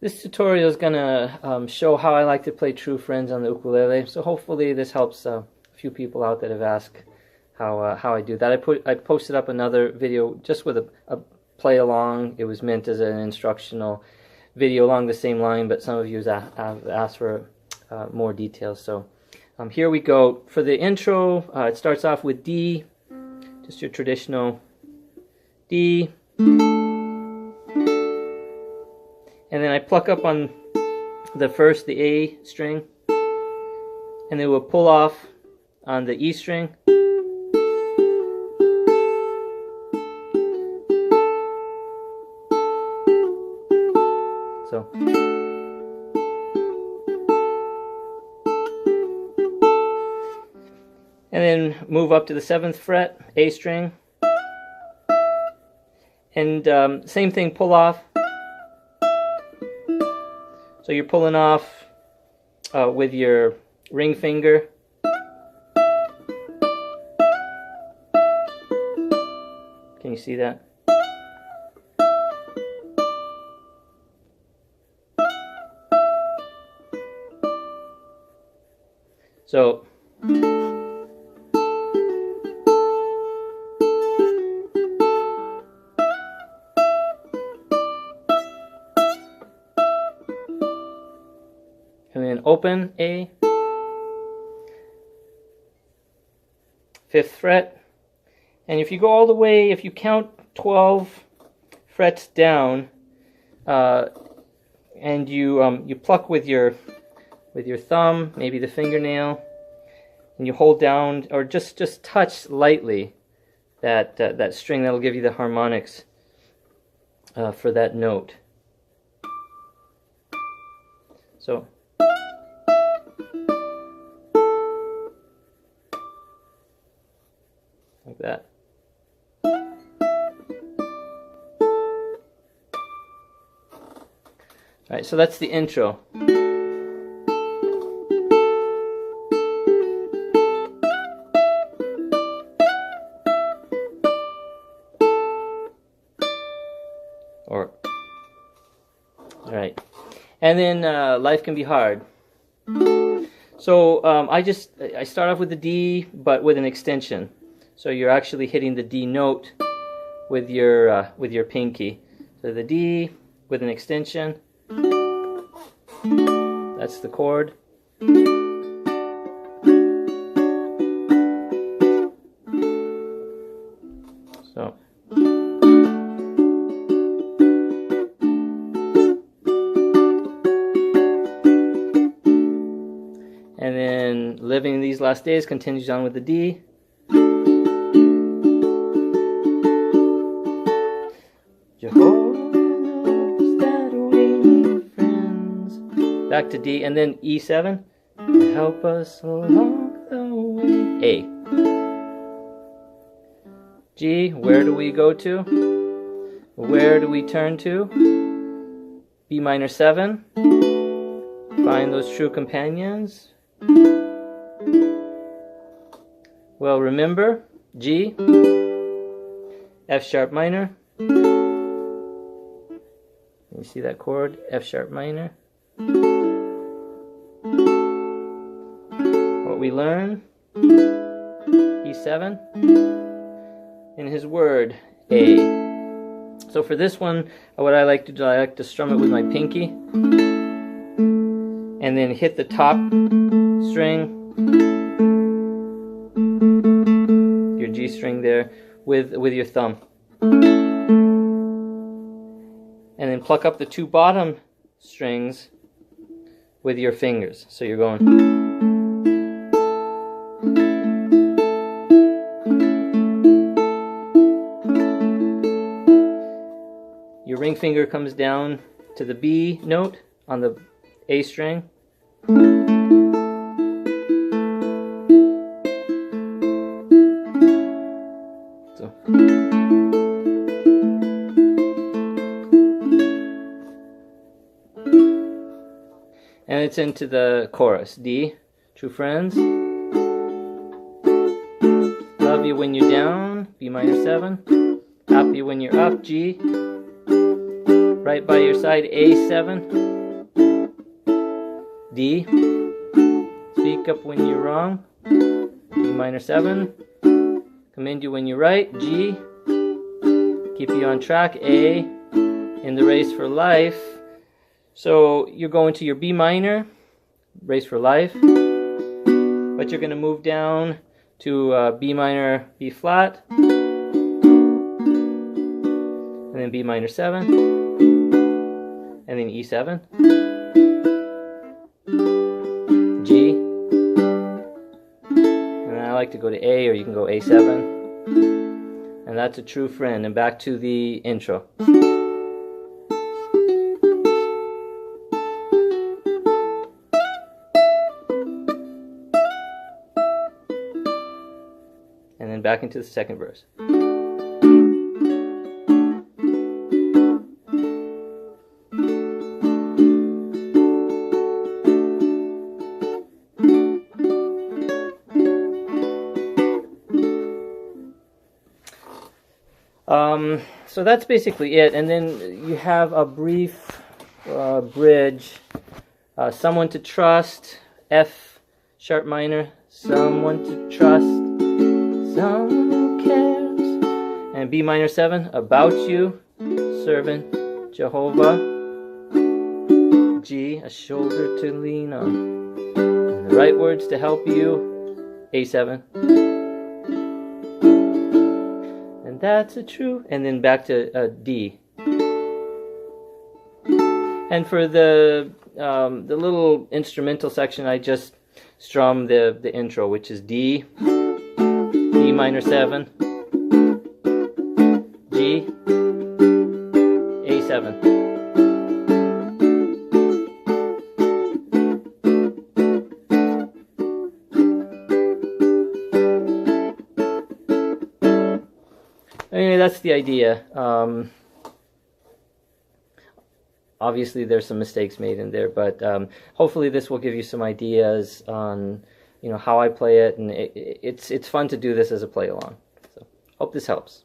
This tutorial is going to show how I like to play True Friends on the ukulele. So hopefully this helps a few people out that have asked how I do that. I posted up another video just with a play along. It was meant as an instructional video along the same line, but some of you have asked for more details. So here we go. For the intro, it starts off with D, just your traditional D. And then I pluck up on the A string, and then we'll pull off on the E string. So. And then move up to the 7th fret, A string. And same thing, pull off. So you're pulling off with your ring finger. Can you see that? So and then open A, 5th fret, and if you go all the way, if you count 12 frets down, and you pluck with your thumb, maybe the fingernail, and you hold down or just touch lightly that string, that'll give you the harmonics for that note. So. Like that. Alright, so that's the intro. Alright. And then Life Can Be Hard. So I start off with the D, but with an extension. So you're actually hitting the D note with your pinky. So the D with an extension. That's the chord. So. And then Living These Last Days continues on with the D. Back to D, and then E7. Help us along the way. A. G, where do we go to? Where do we turn to? B minor 7. Find those true companions. Well, remember, G, F sharp minor. You see that chord? F sharp minor. What we learn, E7, in his word, A. So for this one, what I like to do, I like to strum it with my pinky, and then hit the top string, your G string there, with your thumb. And then pluck up the 2 bottom strings with your fingers. So you're going. Your ring finger comes down to the B note on the A string. So. And it's into the chorus. D, True Friends. Love you when you're down, B minor 7. Happy when you're up, G. right by your side, A7, D, speak up when you're wrong, B minor 7, commend you when you're right, G, keep you on track, A, in the race for life. So you're going to your B minor, race for life, but you're going to move down to B minor, B flat, and then B minor 7, and then E7, G, and then I like to go to A, or you can go A7, and that's a true friend. And back to the intro. And then back into the second verse. So that's basically it, and then you have a brief bridge. Someone to trust, F sharp minor, someone to trust, someone who cares, and B minor 7, about you, servant, Jehovah, G, a shoulder to lean on, and the right words to help you, A7. That's a true, and then back to D. And for the little instrumental section, I just strum the intro, which is D, B minor 7, G, A7. Anyway, that's the idea. Obviously, there's some mistakes made in there, but hopefully this will give you some ideas on, how I play it, and it's fun to do this as a play along. So, hope this helps.